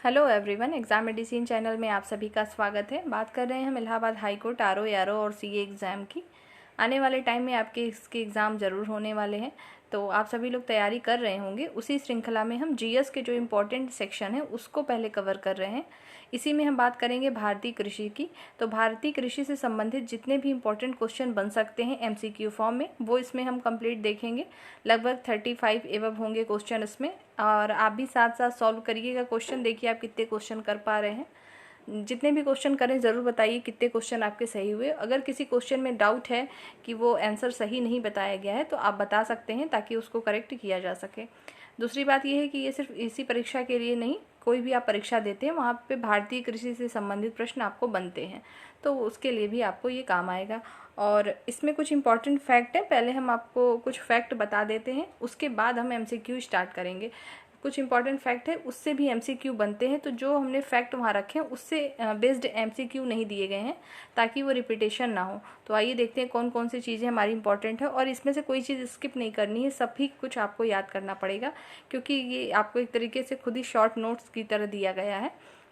Hello everyone, exam medicine channel में आप सभी का स्वागत है। बात कर रहे हैं हम इलाहाबाद हाई कोर्ट आरओ यारो और सीए एग्ज़ाम की। आने वाले टाइम में आपके इसके एग्ज़ाम ज़रूर होने वाले हैं, तो आप सभी लोग तैयारी कर रहे होंगे। उसी श्रृंखला में हम जीएस के जो इम्पोर्टेंट सेक्शन है उसको पहले कवर कर रहे हैं। इसी में हम बात करेंगे भारतीय कृषि की। तो भारतीय कृषि से संबंधित जितने भी इम्पोर्टेंट क्वेश्चन बन सकते हैं एमसीक्यू फॉर्म में, वो इसमें हम कंप्लीट देखेंगे। लगभग 35 एवं होंगे क्वेश्चन इसमें, और आप भी साथ साथ सॉल्व करिएगा क्वेश्चन। देखिए आप कितने क्वेश्चन कर पा रहे हैं। जितने भी क्वेश्चन करें ज़रूर बताइए कितने क्वेश्चन आपके सही हुए। अगर किसी क्वेश्चन में डाउट है कि वो आंसर सही नहीं बताया गया है तो आप बता सकते हैं, ताकि उसको करेक्ट किया जा सके। दूसरी बात यह है कि ये सिर्फ इसी परीक्षा के लिए नहीं, कोई भी आप परीक्षा देते हैं वहाँ पे भारतीय कृषि से संबंधित प्रश्न आपको बनते हैं, तो उसके लिए भी आपको ये काम आएगा। और इसमें कुछ इंपॉर्टेंट फैक्ट है, पहले हम आपको कुछ फैक्ट बता देते हैं, उसके बाद हम एमसीक्यू स्टार्ट करेंगे। कुछ इंपॉर्टेंट फैक्ट है, उससे भी एमसीक्यू बनते हैं, तो जो हमने फैक्ट वहाँ रखे हैं उससे बेस्ड एमसीक्यू नहीं दिए गए हैं, ताकि वो रिपीटेशन ना हो। तो आइए देखते हैं कौन कौन सी चीज़ें हमारी इंपॉर्टेंट है, और इसमें से कोई चीज़ स्किप नहीं करनी है, सभी कुछ आपको याद करना पड़ेगा, क्योंकि ये आपको एक तरीके से खुद ही शॉर्ट नोट्स की तरह दिया गया है।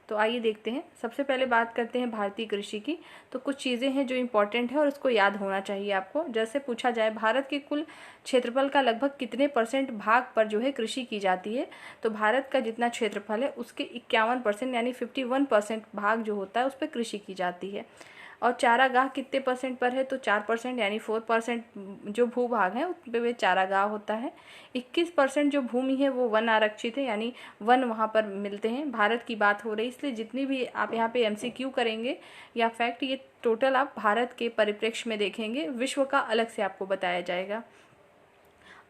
तो आइए देखते हैं। सबसे पहले बात करते हैं भारतीय कृषि की। तो कुछ चीज़ें हैं जो इम्पोर्टेंट है और उसको याद होना चाहिए आपको। जैसे पूछा जाए भारत के कुल क्षेत्रफल का लगभग कितने % भाग पर जो है कृषि की जाती है, तो भारत का जितना क्षेत्रफल है उसके 51% यानी 51% भाग जो होता है उस पर कृषि की जाती है। और चारागाह कितने % पर है, तो 4% यानी 4% जो भूभाग है उस पे वे चारागाह होता है। 21% जो भूमि है वो वन आरक्षित है, यानी वन वहाँ पर मिलते हैं। भारत की बात हो रही, इसलिए जितनी भी आप यहाँ पे एमसीक्यू करेंगे या फैक्ट, ये टोटल आप भारत के परिप्रेक्ष्य में देखेंगे, विश्व का अलग से आपको बताया जाएगा।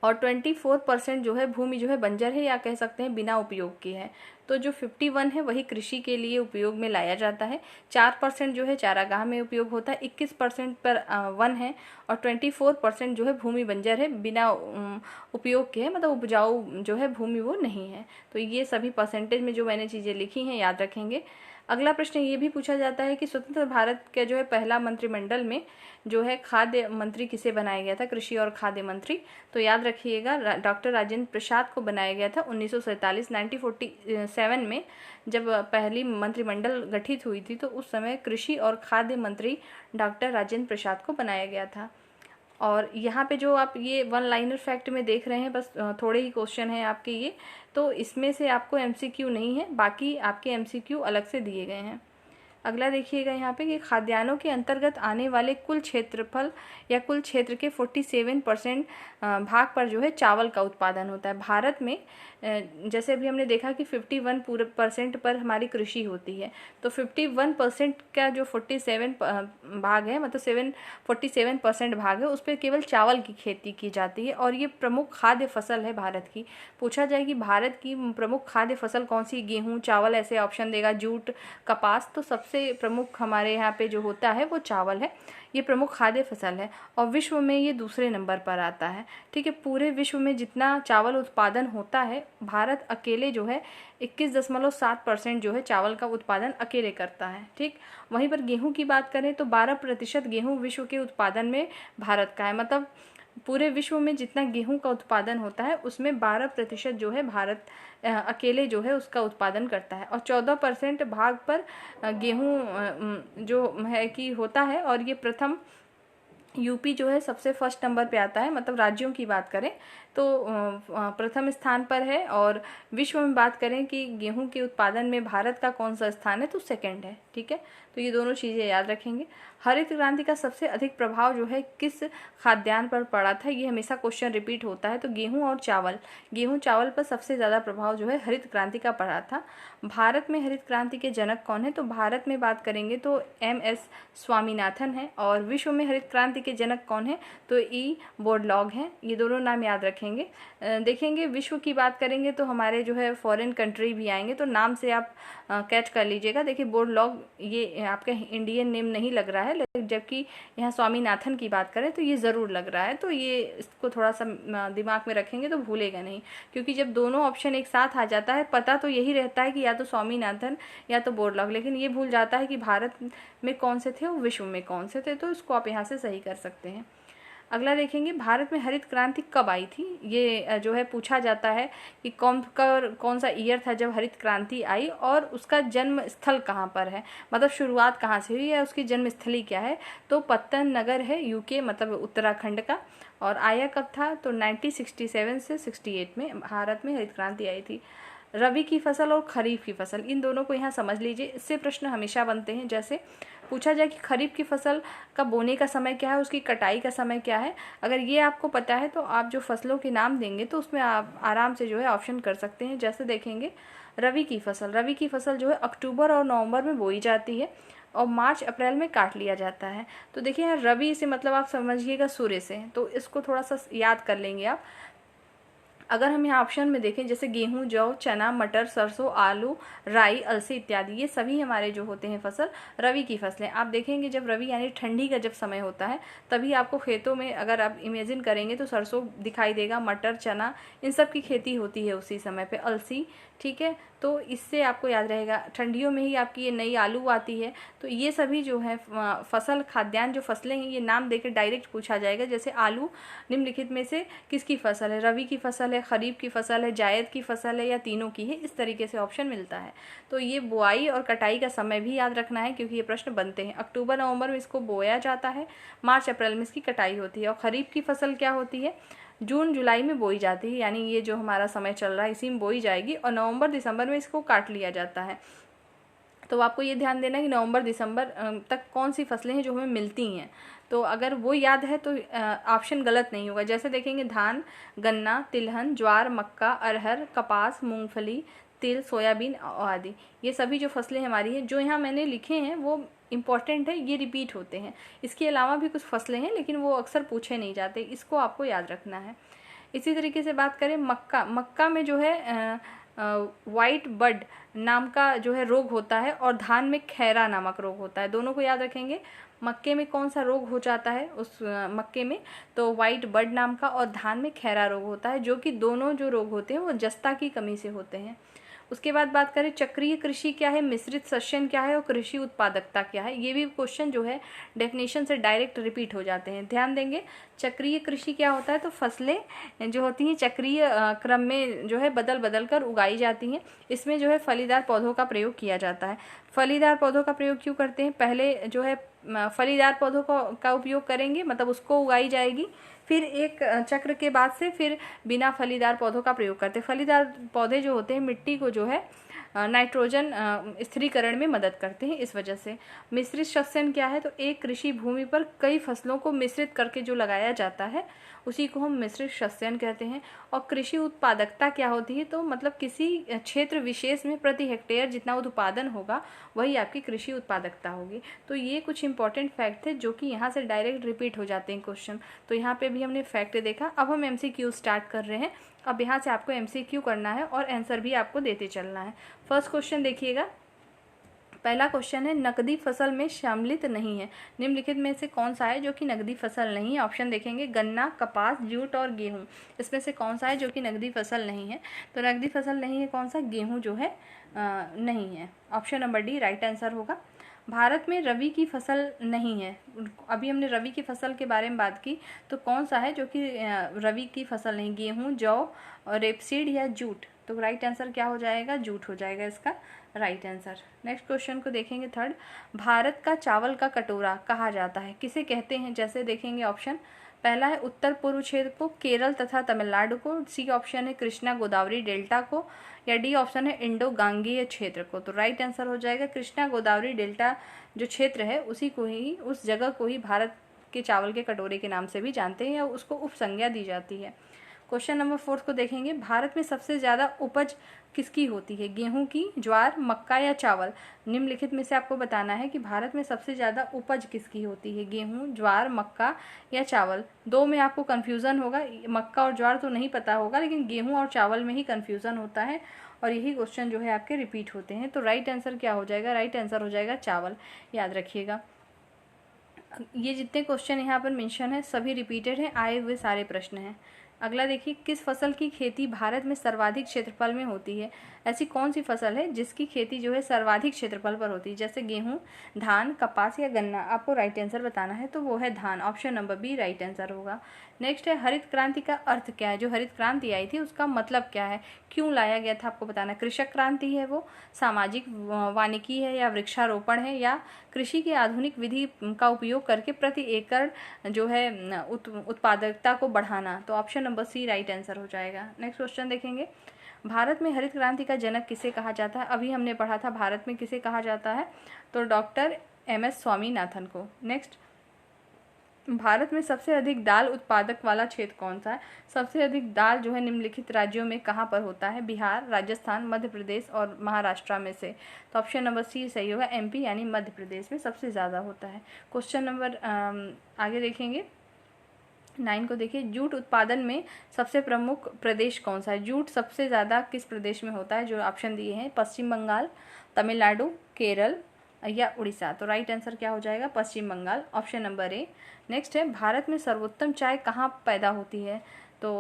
और 24% जो है भूमि जो है बंजर है, या कह सकते हैं बिना उपयोग की है। तो जो 51 है वही कृषि के लिए उपयोग में लाया जाता है। 4% जो है चारागाह में उपयोग होता है, 21% पर वन है, और 24% जो है भूमि बंजर है, बिना उपयोग के है, मतलब उपजाऊ जो है भूमि वो नहीं है। तो ये सभी परसेंटेज में जो मैंने चीज़ें लिखी हैं याद रखेंगे। अगला प्रश्न ये भी पूछा जाता है कि स्वतंत्र भारत का जो है पहला मंत्रिमंडल में जो है खाद्य मंत्री किसे बनाया गया था, कृषि और खाद्य मंत्री। तो याद रखिएगा डॉक्टर राजेंद्र प्रसाद को बनाया गया था 1947 1947 में, जब पहली मंत्रिमंडल गठित हुई थी, तो उस समय कृषि और खाद्य मंत्री डॉक्टर राजेंद्र प्रसाद को बनाया गया था। और यहाँ पे जो आप ये वन लाइनर फैक्ट में देख रहे हैं, बस थोड़े ही क्वेश्चन हैं आपके ये, तो इसमें से आपको एमसीक्यू नहीं है, बाकी आपके एमसीक्यू अलग से दिए गए हैं। अगला देखिएगा यहाँ पे कि खाद्यान्नों के अंतर्गत आने वाले कुल क्षेत्रफल या कुल क्षेत्र के 47% भाग पर जो है चावल का उत्पादन होता है भारत में। जैसे अभी हमने देखा कि 51% पर हमारी कृषि होती है, तो 51% का जो 47 भाग है, मतलब 47% भाग है, उस पर केवल चावल की खेती की जाती है, और ये प्रमुख खाद्य फसल है भारत की। पूछा जाए कि भारत की प्रमुख खाद्य फसल कौन सी, गेहूँ, चावल, ऐसे ऑप्शन देगा, जूट, कपास, तो सबसे प्रमुख हमारे यहाँ पे जो होता है वो चावल है। ये प्रमुख खाद्य फसल है, और विश्व में ये दूसरे नंबर पर आता है। ठीक है, पूरे विश्व में जितना चावल उत्पादन होता है, भारत अकेले जो है 21.7% जो है चावल का उत्पादन अकेले करता है। ठीक, वहीं पर गेहूं की बात करें तो 12% गेहूं विश्व के उत्पादन में भारत का है। मतलब पूरे विश्व में जितना गेहूं का उत्पादन होता है उसमें 12% जो है भारत अकेले जो है उसका उत्पादन करता है, और 14% भाग पर गेहूं जो है कि होता है, और ये प्रथम यूपी जो है सबसे फर्स्ट नंबर पे आता है। मतलब राज्यों की बात करें तो प्रथम स्थान पर है, और विश्व में बात करें कि गेहूं के उत्पादन में भारत का कौन सा स्थान है, तो सेकंड है। ठीक है, तो ये दोनों चीज़ें याद रखेंगे। हरित क्रांति का सबसे अधिक प्रभाव जो है किस खाद्यान्न पर पड़ा था, ये हमेशा क्वेश्चन रिपीट होता है। तो गेहूं और चावल, गेहूं चावल पर सबसे ज़्यादा प्रभाव जो है हरित क्रांति का पड़ा था। भारत में हरित क्रांति के जनक कौन है, तो भारत में बात करेंगे तो MS स्वामीनाथन है, और विश्व में हरित क्रांति के जनक कौन है, तो E बोरलॉग हैं। ये दोनों नाम याद रखेंगे। देखेंगे विश्व की बात करेंगे तो हमारे जो है फॉरेन कंट्री भी आएंगे, तो नाम से आप कैच कर लीजिएगा। देखिए बोरलॉग ये आपका इंडियन नेम नहीं लग रहा है, लेकिन जबकि यहाँ स्वामीनाथन की बात करें तो ये ज़रूर लग रहा है, तो ये इसको थोड़ा सा दिमाग में रखेंगे तो भूलेगा नहीं, क्योंकि जब दोनों ऑप्शन एक साथ आ जाता है, पता तो यही रहता है कि या तो स्वामीनाथन या तो बोरलॉग, लेकिन ये भूल जाता है कि भारत में कौन से थे और विश्व में कौन से थे, तो इसको आप यहाँ से सही कर सकते हैं। अगला देखेंगे, भारत में हरित क्रांति कब आई थी। ये जो है पूछा जाता है कि कौन सा ईयर था जब हरित क्रांति आई और उसका जन्म स्थल कहाँ पर है, मतलब शुरुआत कहाँ से हुई है, उसकी जन्म स्थली क्या है। तो पत्तन नगर है यूके, मतलब उत्तराखंड का। और आया कब था, तो 1967 से 68 में भारत में हरित क्रांति आई थी। रबी की फसल और खरीफ की फसल, इन दोनों को यहाँ समझ लीजिए। इससे प्रश्न हमेशा बनते हैं, जैसे पूछा जाए कि खरीफ की फसल का बोने का समय क्या है, उसकी कटाई का समय क्या है। अगर ये आपको पता है तो आप जो फसलों के नाम देंगे तो उसमें आप आराम से जो है ऑप्शन कर सकते हैं। जैसे देखेंगे, रबी की फसल जो है अक्टूबर और नवंबर में बोई जाती है और मार्च अप्रैल में काट लिया जाता है। तो देखिए यहाँ रबी से मतलब आप समझिएगा सूर्य से, तो इसको थोड़ा सा याद कर लेंगे आप। अगर हम यहाँ ऑप्शन में देखें, जैसे गेहूं, जौ, चना, मटर, सरसों, आलू, राई, अलसी इत्यादि, ये सभी हमारे जो होते हैं फसल रबी की फसलें। आप देखेंगे जब रबी यानी ठंडी का जब समय होता है तभी आपको खेतों में, अगर आप इमेजिन करेंगे तो सरसों दिखाई देगा, मटर, चना, इन सब की खेती होती है उसी समय पे, अलसी, ठीक है। तो इससे आपको याद रहेगा, ठंडियों में ही आपकी ये नई आलू आती है। तो ये सभी जो है फसल खाद्यान्न जो फसलें हैं, ये नाम देकर डायरेक्ट पूछा जाएगा। जैसे आलू निम्नलिखित में से किसकी फसल है, रबी की फसल है, खरीफ की फसल है, जायद की फसल है या तीनों की है, इस तरीके से ऑप्शन मिलता है। तो ये बुआई और कटाई का समय भी याद रखना है, क्योंकि ये प्रश्न बनते हैं। अक्टूबर नवंबर में इसको बोया जाता है, मार्च अप्रैल में इसकी कटाई होती है। और खरीफ की फसल क्या होती है, जून जुलाई में बोई जाती है, यानी ये जो हमारा समय चल रहा है इसी में बोई जाएगी और नवंबर दिसंबर में इसको काट लिया जाता है। तो आपको ये ध्यान देना कि नवंबर दिसंबर तक कौन सी फसलें हैं जो हमें मिलती हैं। तो अगर वो याद है तो ऑप्शन गलत नहीं होगा। जैसे देखेंगे, धान, गन्ना, तिलहन, ज्वार, मक्का, अरहर, कपास, मूंगफली, तिल, सोयाबीन आदि, ये सभी जो फसलें हमारी हैं, जो यहाँ मैंने लिखे हैं वो इम्पॉर्टेंट है, ये रिपीट होते हैं। इसके अलावा भी कुछ फसलें हैं लेकिन वो अक्सर पूछे नहीं जाते, इसको आपको याद रखना है। इसी तरीके से बात करें मक्का में जो है वाइट बड नाम का जो है रोग होता है और धान में खैरा नामक रोग होता है। दोनों को याद रखेंगे। मक्के में कौन सा रोग हो जाता है उस मक्के में, तो वाइट बड नाम का, और धान में खैरा रोग होता है, जो कि दोनों जो रोग होते हैं वो जस्ता की कमी से होते हैं। उसके बाद बात करें चक्रीय कृषि क्या है, मिश्रित शस्यन क्या है और कृषि उत्पादकता क्या है। ये भी क्वेश्चन जो है डेफिनेशन से डायरेक्ट रिपीट हो जाते हैं, ध्यान देंगे। चक्रीय कृषि क्या होता है, तो फसलें जो होती हैं चक्रीय क्रम में जो है बदल बदल कर उगाई जाती हैं। इसमें जो है फलीदार पौधों का प्रयोग किया जाता है। फलीदार पौधों का प्रयोग क्यों करते हैं, पहले जो है फलीदार पौधों का उपयोग करेंगे, मतलब उसको उगाई जाएगी, फिर एक चक्र के बाद से फिर बिना फलीदार पौधों का प्रयोग करते हैं। फलीदार पौधे जो होते हैं मिट्टी को जो है नाइट्रोजन स्थिरीकरण में मदद करते हैं, इस वजह से। मिश्रित शस्यन क्या है, तो एक कृषि भूमि पर कई फसलों को मिश्रित करके जो लगाया जाता है उसी को हम मिश्रित शस्यन कहते हैं। और कृषि उत्पादकता क्या होती है, तो मतलब किसी क्षेत्र विशेष में प्रति हेक्टेयर जितना उत्पादन होगा वही आपकी कृषि उत्पादकता होगी। तो ये कुछ इंपॉर्टेंट फैक्ट थे जो कि यहाँ से डायरेक्ट रिपीट हो जाते हैं क्वेश्चन। तो यहाँ पे भी हमने फैक्ट देखा। अब हम MCQ स्टार्ट कर रहे हैं। अब यहाँ से आपको MCQ करना है और आंसर भी आपको देते चलना है। फर्स्ट क्वेश्चन देखिएगा। पहला क्वेश्चन है, नकदी फसल में सम्मिलित नहीं है, निम्नलिखित में से कौन सा है जो कि नकदी फसल नहीं है। ऑप्शन देखेंगे, गन्ना, कपास, जूट और गेहूं। इसमें से कौन सा है जो कि नकदी फसल नहीं है, तो नकदी फसल नहीं है कौन सा, गेहूं जो है नहीं है। Option number D right answer होगा। भारत में रबी की फसल नहीं है, अभी हमने रबी की फसल के बारे में बात की, तो कौन सा है जो कि रबी की फसल नहीं, गेहूं, जौ, रेपसीड या जूट। तो राइट आंसर क्या हो जाएगा, जूट हो जाएगा इसका राइट आंसर। नेक्स्ट क्वेश्चन को देखेंगे थर्ड, भारत का चावल का कटोरा कहा जाता है, किसे कहते हैं। जैसे देखेंगे ऑप्शन, पहला है उत्तर पूर्व क्षेत्र को, केरल तथा तमिलनाडु को, सी ऑप्शन है कृष्णा गोदावरी डेल्टा को, या डी ऑप्शन है इंडो गांगेय क्षेत्र को। तो राइट आंसर हो जाएगा कृष्णा गोदावरी डेल्टा जो क्षेत्र है उसी को ही, उस जगह को ही भारत के चावल के कटोरे के नाम से भी जानते हैं या उसको उपसंज्ञा दी जाती है। क्वेश्चन नंबर 4 को देखेंगे, भारत में सबसे ज़्यादा उपज किसकी होती है, गेहूं की, ज्वार, मक्का या चावल। निम्नलिखित में से आपको बताना है कि भारत में सबसे ज़्यादा उपज किसकी होती है, गेहूं, ज्वार, मक्का या चावल। दो में आपको कन्फ्यूज़न होगा, मक्का और ज्वार तो नहीं पता होगा, लेकिन गेहूं और चावल में ही कन्फ्यूज़न होता है और यही क्वेश्चन जो है आपके रिपीट होते हैं। तो राइट आंसर क्या हो जाएगा, राइट आंसर हो जाएगा चावल, याद रखिएगा। ये जितने क्वेश्चन यहाँ पर मेंशन है सभी रिपीटेड हैं, आए हुए सारे प्रश्न हैं। अगला देखिए, किस फसल की खेती भारत में सर्वाधिक क्षेत्रफल में होती है? ऐसी कौन सी फसल है जिसकी खेती जो है सर्वाधिक क्षेत्रफल पर होती है? जैसे गेहूं, धान, कपास या गन्ना। आपको राइट आंसर बताना है, तो वो है धान। Option number B right answer होगा। नेक्स्ट है, हरित क्रांति का अर्थ क्या है? जो हरित क्रांति आई थी उसका मतलब क्या है, क्यों लाया गया था, आपको बताना है। कृषक क्रांति है वो, सामाजिक वानिकी है, या वृक्षारोपण है, या कृषि की आधुनिक विधि का उपयोग करके प्रति एकड़ जो है उत्पादकता को बढ़ाना। तो option number C right answer हो जाएगा। नेक्स्ट क्वेश्चन देखेंगे, भारत में हरित क्रांति का जनक किसे कहा जाता है? अभी हमने पढ़ा था भारत में किसे कहा जाता है, तो डॉक्टर एम.एस. स्वामीनाथन को। नेक्स्ट, भारत में सबसे अधिक दाल उत्पादक वाला क्षेत्र कौन सा है? सबसे अधिक दाल जो है निम्नलिखित राज्यों में कहाँ पर होता है? बिहार, राजस्थान, मध्य प्रदेश और महाराष्ट्र में से। तो ऑप्शन नंबर सी सही होगा, एमपी यानी मध्य प्रदेश में सबसे ज़्यादा होता है। क्वेश्चन नंबर आगे देखेंगे 9 को देखिए, जूट उत्पादन में सबसे प्रमुख प्रदेश कौन सा है? जूट सबसे ज़्यादा किस प्रदेश में होता है? जो ऑप्शन दिए हैं, पश्चिम बंगाल, तमिलनाडु, केरल या उड़ीसा। तो राइट आंसर क्या हो जाएगा? Paschim Bengal, option number A. Next है, भारत में सर्वोत्तम चाय कहाँ पैदा होती है? तो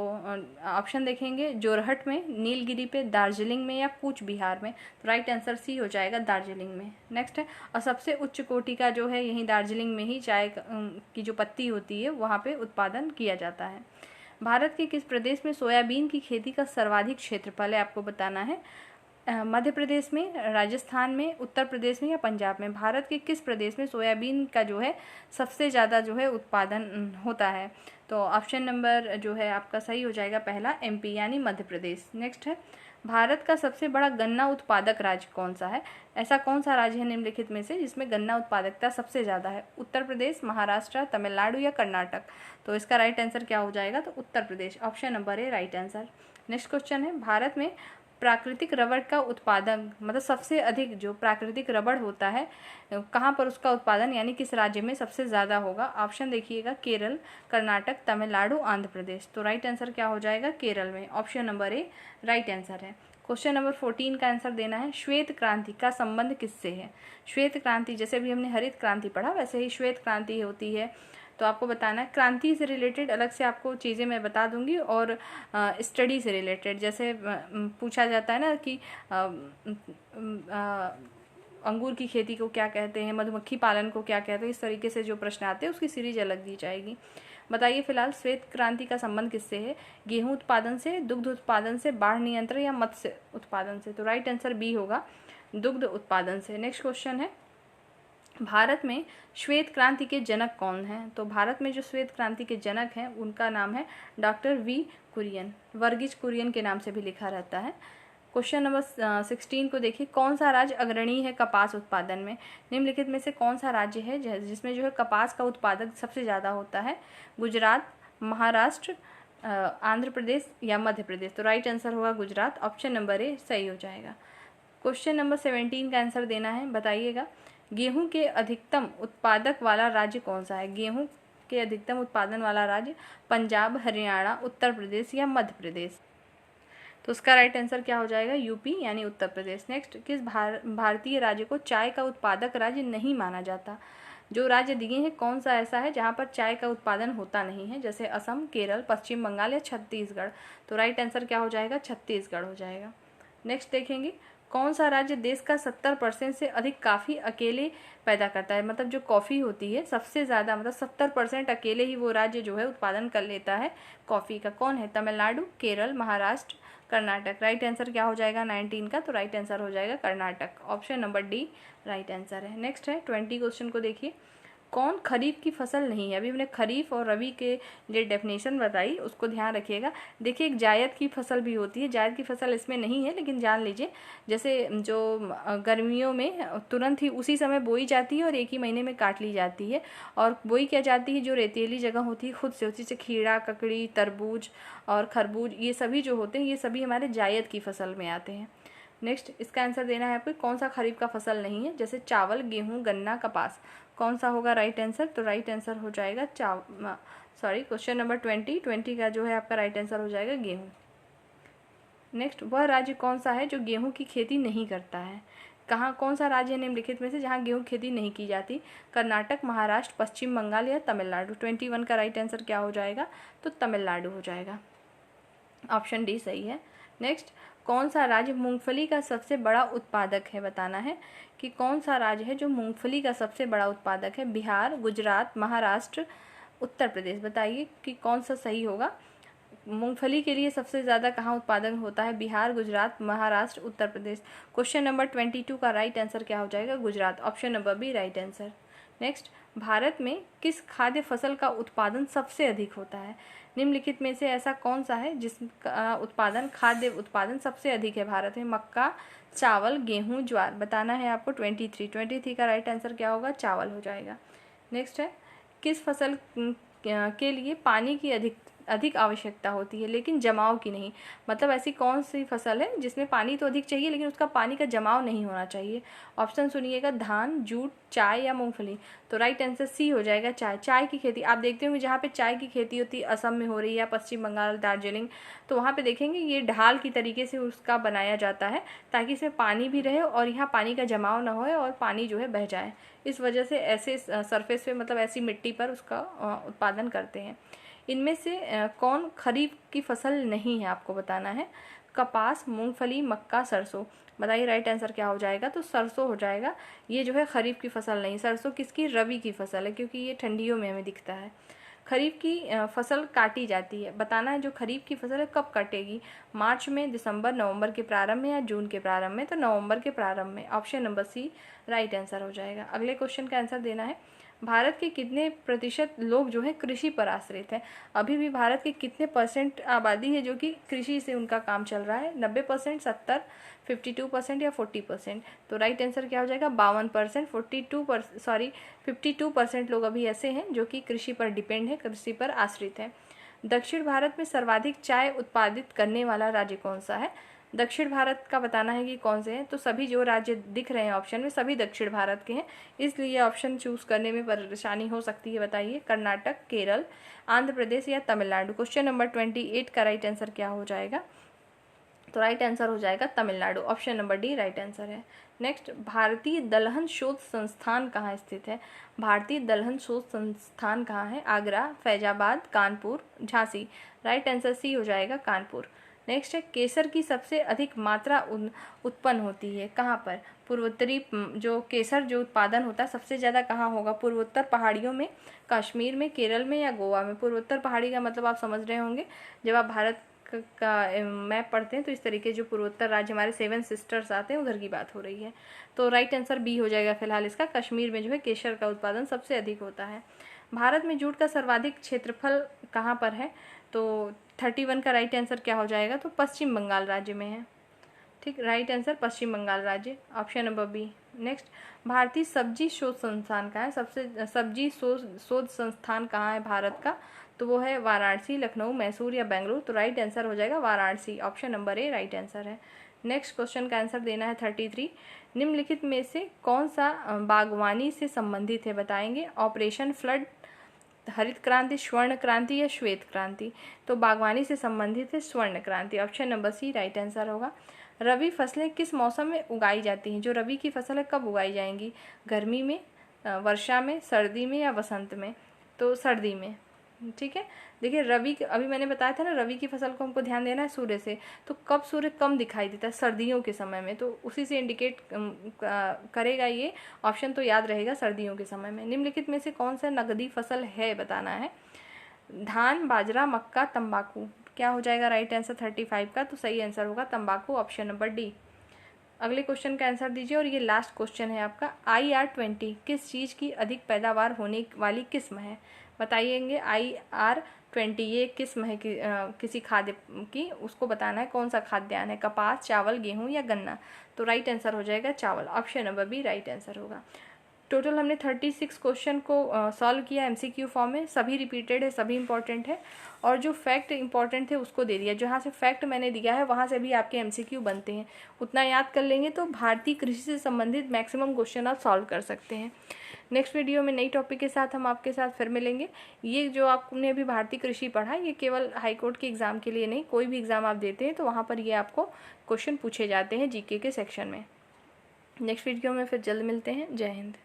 ऑप्शन देखेंगे, जोरहट में, नीलगिरी पे, दार्जिलिंग में या कूच बिहार में। तो राइट आंसर सी हो जाएगा, दार्जिलिंग में। नेक्स्ट है, और सबसे उच्च कोटि का जो है यहीं दार्जिलिंग में ही चाय की जो पत्ती होती है वहाँ पे उत्पादन किया जाता है। भारत के किस प्रदेश में सोयाबीन की खेती का सर्वाधिक क्षेत्रफल है? आपको बताना है। मध्य प्रदेश में, राजस्थान में, उत्तर प्रदेश में या पंजाब में। भारत के किस प्रदेश में सोयाबीन का जो है सबसे ज़्यादा जो है उत्पादन होता है? तो ऑप्शन नंबर जो है आपका सही हो जाएगा पहला, एमपी यानी मध्य प्रदेश। नेक्स्ट है, भारत का सबसे बड़ा गन्ना उत्पादक राज्य कौन सा है? ऐसा कौन सा राज्य है निम्नलिखित में से जिसमें गन्ना उत्पादकता सबसे ज़्यादा है? उत्तर प्रदेश, महाराष्ट्र, तमिलनाडु या कर्नाटक। तो इसका राइट आंसर क्या हो जाएगा? तो Uttar Pradesh, option number A right answer. Next question है, भारत में प्राकृतिक रबड़ का उत्पादन, मतलब सबसे अधिक जो प्राकृतिक रबड़ होता है कहाँ पर उसका उत्पादन यानी किस राज्य में सबसे ज़्यादा होगा? ऑप्शन देखिएगा, केरल, कर्नाटक, तमिलनाडु, आंध्र प्रदेश। तो राइट आंसर क्या हो जाएगा? केरल में, option number A right answer है। क्वेश्चन नंबर 14 का आंसर देना है, श्वेत क्रांति का संबंध किससे है? श्वेत क्रांति, जैसे भी हमने हरित क्रांति पढ़ा वैसे ही श्वेत क्रांति होती है। तो आपको बताना है, क्रांति से रिलेटेड अलग से आपको चीज़ें मैं बता दूंगी, और स्टडी से रिलेटेड जैसे पूछा जाता है ना कि अंगूर की खेती को क्या कहते हैं, मधुमक्खी पालन को क्या कहते हैं, इस तरीके से जो प्रश्न आते हैं उसकी सीरीज अलग दी जाएगी। बताइए फिलहाल श्वेत क्रांति का संबंध किससे है? गेहूं उत्पादन से, दुग्ध उत्पादन से, बाढ़ नियंत्रण या मत्स्य उत्पादन से। तो राइट आंसर बी होगा, दुग्ध उत्पादन से। नेक्स्ट क्वेश्चन है, भारत में श्वेत क्रांति के जनक कौन हैं? तो भारत में जो श्वेत क्रांति के जनक हैं उनका नाम है डॉक्टर वी कुरियन, वर्गीज कुरियन के नाम से भी लिखा रहता है। क्वेश्चन नंबर 16 को देखिए, कौन सा राज्य अग्रणी है कपास उत्पादन में? निम्नलिखित में से कौन सा राज्य है जिसमें जो है कपास का उत्पादन सबसे ज़्यादा होता है? गुजरात, महाराष्ट्र, आंध्र प्रदेश या मध्य प्रदेश। तो राइट आंसर होगा गुजरात, ऑप्शन नंबर ए सही हो जाएगा। क्वेश्चन नंबर 17 का आंसर देना है, बताइएगा, गेहूं के अधिकतम उत्पादक वाला राज्य कौन सा है? गेहूं के अधिकतम उत्पादन वाला राज्य पंजाब, हरियाणा, उत्तर प्रदेश या मध्य प्रदेश। तो उसका राइट आंसर क्या हो जाएगा? यूपी यानी उत्तर प्रदेश। नेक्स्ट, किस भारतीय राज्य को चाय का उत्पादक राज्य नहीं माना जाता? जो राज्य दिए हैं कौन सा ऐसा है जहाँ पर चाय का उत्पादन होता नहीं है? जैसे असम, केरल, पश्चिम बंगाल या छत्तीसगढ़। तो राइट आंसर क्या हो जाएगा? छत्तीसगढ़ हो जाएगा। नेक्स्ट देखेंगे, कौन सा राज्य देश का 70% से अधिक कॉफ़ी अकेले पैदा करता है? मतलब जो कॉफ़ी होती है सबसे ज़्यादा, मतलब 70% अकेले ही वो राज्य जो है उत्पादन कर लेता है कॉफ़ी का। कौन है? तमिलनाडु, केरल, महाराष्ट्र, कर्नाटक। राइट आंसर क्या हो जाएगा 19 का? तो राइट आंसर हो जाएगा Karnataka, option number D right answer है। नेक्स्ट है 20 क्वेश्चन को देखिए, कौन खरीफ की फसल नहीं है? अभी हमने खरीफ और रबी के लिए डेफिनेशन बताई, उसको ध्यान रखिएगा। देखिए, एक जायद की फसल भी होती है, जायद की फसल इसमें नहीं है लेकिन जान लीजिए, जैसे जो गर्मियों में तुरंत ही उसी समय बोई जाती है और एक ही महीने में काट ली जाती है, और बोई क्या जाती है जो रेतीली जगह होती है खुद से होती है, जैसे खीरा, ककड़ी, तरबूज और खरबूज, ये सभी जो होते हैं ये सभी हमारे जायद की फसल में आते हैं। नेक्स्ट, इसका आंसर देना है आपको, कौन सा खरीफ का फसल नहीं है? जैसे चावल, गेहूं, गन्ना, कपास। कौन सा होगा राइट आंसर? तो राइट आंसर हो जाएगा क्वेश्चन नंबर 20 का जो है आपका राइट आंसर हो जाएगा गेहूं। नेक्स्ट, वह राज्य कौन सा है जो गेहूं की खेती नहीं करता है? कहाँ, कौन सा राज्य है निम्नलिखित में से जहाँ गेहूं खेती नहीं की जाती? कर्नाटक, महाराष्ट्र, पश्चिम बंगाल या तमिलनाडु। 21 का राइट आंसर क्या हो जाएगा? तो तमिलनाडु हो जाएगा। ऑप्शन डी सही है। नेक्स्ट, कौन सा राज्य मूंगफली का सबसे बड़ा उत्पादक है? बताना है कि कौन सा राज्य है जो मूंगफली का सबसे बड़ा उत्पादक है। बिहार, गुजरात, महाराष्ट्र, उत्तर प्रदेश। बताइए कि कौन सा सही होगा। मूंगफली के लिए सबसे ज़्यादा कहाँ उत्पादन होता है? बिहार, गुजरात, महाराष्ट्र, उत्तर प्रदेश। क्वेश्चन नंबर 22 का राइट आंसर क्या हो जाएगा? Gujarat. Option number B right answer. Next, Bharat में किस खाद्य फसल का उत्पादन सबसे अधिक होता है? निम्नलिखित में से ऐसा कौन सा है जिसका उत्पादन, खाद्य उत्पादन सबसे अधिक है भारत में? मक्का, चावल, गेहूं, ज्वार। बताना है आपको 23 का राइट आंसर क्या होगा? चावल हो जाएगा। नेक्स्ट है, किस फसल के लिए पानी की अधिक आवश्यकता होती है लेकिन जमाव की नहीं? मतलब ऐसी कौन सी फसल है जिसमें पानी तो अधिक चाहिए लेकिन उसका पानी का जमाव नहीं होना चाहिए? ऑप्शन सुनिएगा, धान, जूट, चाय या मूंगफली। तो राइट आंसर सी हो जाएगा, चाय। चाय की खेती आप देखते होंगे जहाँ पे चाय की खेती होती है, असम में हो रही है या पश्चिम बंगाल, दार्जिलिंग, तो वहाँ पे देखेंगे ये ढाल की तरीके से उसका बनाया जाता है ताकि इसमें पानी भी रहे और यहाँ पानी का जमाव ना हो और पानी जो है बह जाए। इस वजह से ऐसे सरफेस पे, मतलब ऐसी मिट्टी पर उसका उत्पादन करते हैं। इनमें से कौन खरीफ की फसल नहीं है? आपको बताना है। कपास, मूंगफली, मक्का, सरसों। बताइए राइट आंसर क्या हो जाएगा? तो सरसों हो जाएगा। ये जो है खरीफ की फसल नहीं। सरसों किसकी? रबी की फसल है, क्योंकि ये ठंडियों में हमें दिखता है। खरीफ की फसल काटी जाती है। बताना है जो खरीफ की फसल है कब कटेगी? मार्च में, दिसंबर, नवंबर के प्रारंभ में या जून के प्रारंभ में? तो नवंबर के प्रारंभ में। Option number C right answer हो जाएगा। अगले क्वेश्चन का आंसर देना है, भारत के कितने प्रतिशत लोग जो है कृषि पर आश्रित हैं? अभी भी भारत के कितने परसेंट आबादी है जो कि कृषि से उनका काम चल रहा है? 90%, 70%, 52% या 40%? तो राइट आंसर क्या हो जाएगा? 52%, 52% लोग अभी ऐसे हैं जो कि कृषि पर डिपेंड है, कृषि पर आश्रित है। दक्षिण भारत में सर्वाधिक चाय उत्पादित करने वाला राज्य कौन सा है? दक्षिण भारत का बताना है कि कौन से हैं। तो सभी जो राज्य दिख रहे हैं ऑप्शन में सभी दक्षिण भारत के हैं, इसलिए ऑप्शन चूज करने में परेशानी हो सकती है। बताइए, कर्नाटक, केरल, आंध्र प्रदेश या तमिलनाडु। क्वेश्चन नंबर 28 का राइट आंसर क्या हो जाएगा? तो राइट आंसर हो जाएगा Tamil Nadu. Option number D right answer है। नेक्स्ट, भारतीय दलहन शोध संस्थान कहाँ स्थित है? भारतीय दलहन शोध संस्थान कहाँ है? Agra, Faizabad, Kanpur, Jhansi. Right answer C हो जाएगा, कानपुर। नेक्स्ट है, केसर की सबसे अधिक मात्रा उत्पन्न होती है कहाँ पर? पूर्वोत्तरी, जो केसर जो उत्पादन होता है सबसे ज़्यादा कहाँ होगा? पूर्वोत्तर पहाड़ियों में, कश्मीर में, केरल में या गोवा में? पूर्वोत्तर पहाड़ी का मतलब आप समझ रहे होंगे, जब आप भारत का मैप पढ़ते हैं तो इस तरीके जो पूर्वोत्तर राज्य हमारे 7 सिस्टर्स आते हैं उधर की बात हो रही है। तो राइट आंसर बी हो जाएगा फिलहाल इसका, कश्मीर में जो है केसर का उत्पादन सबसे अधिक होता है। भारत में जूट का सर्वाधिक क्षेत्रफल कहाँ पर है? तो 31 का राइट आंसर क्या हो जाएगा? तो पश्चिम बंगाल राज्य में है। ठीक, राइट आंसर पश्चिम बंगाल राज्य। Option number B. नेक्स्ट, भारतीय सब्जी शोध संस्थान कहाँ है? सबसे सब्जी शोध संस्थान कहाँ है भारत का? तो वो है वाराणसी, लखनऊ, मैसूर या बेंगलुरु। तो राइट आंसर हो जाएगा Varanasi. Option number A right answer है। नेक्स्ट क्वेश्चन का आंसर देना है 33। निम्नलिखित में से कौन सा बागवानी से संबंधित है? बताएंगे, ऑपरेशन फ्लड, हरित क्रांति, स्वर्ण क्रांति या श्वेत क्रांति? तो बागवानी से संबंधित है स्वर्ण क्रांति। Option number C right answer होगा। रबी फसलें किस मौसम में उगाई जाती हैं? जो रबी की फसलें कब उगाई जाएंगी? गर्मी में, वर्षा में, सर्दी में या वसंत में? तो सर्दी में। ठीक है, देखिए रबी, अभी मैंने बताया था ना रबी की फसल को हमको ध्यान देना है सूर्य से, तो कब सूर्य कम दिखाई देता है? सर्दियों के समय में, तो उसी से इंडिकेट करेगा ये ऑप्शन, तो याद रहेगा सर्दियों के समय में। निम्नलिखित में से कौन सा नकदी फसल है? बताना है। धान, बाजरा, मक्का, तंबाकू। क्या हो जाएगा राइट आंसर 35 का? तो सही आंसर होगा तंबाकू। Option number D. अगले क्वेश्चन का आंसर दीजिए और ये लास्ट क्वेश्चन है आपका। IR20 किस चीज़ की अधिक पैदावार होने वाली किस्म है? बताइएंगे, IR20 ये किस्म है कि किसी खाद्य की, उसको बताना है कौन सा खाद्यान्न है? कपास, चावल, गेहूं या गन्ना? तो राइट आंसर हो जाएगा चावल। Option number B right answer होगा। टोटल हमने 36 क्वेश्चन को सॉल्व किया MCQ फॉर्म में, सभी रिपीटेड है, सभी इंपॉर्टेंट है, और जो फैक्ट इंपॉर्टेंट थे उसको दे दिया। जहाँ से फैक्ट मैंने दिया है वहाँ से भी आपके MCQ बनते हैं, उतना याद कर लेंगे तो भारतीय कृषि से संबंधित मैक्सिमम क्वेश्चन आप सॉल्व कर सकते हैं। नेक्स्ट वीडियो में नई टॉपिक के साथ हम आपके साथ फिर मिलेंगे। ये जो आपने अभी भारतीय कृषि पढ़ा, ये केवल हाईकोर्ट के एग्ज़ाम के लिए नहीं, कोई भी एग्ज़ाम आप देते हैं तो वहाँ पर ये आपको क्वेश्चन पूछे जाते हैं GK के सेक्शन में। नेक्स्ट वीडियो में फिर जल्द मिलते हैं। जय हिंद।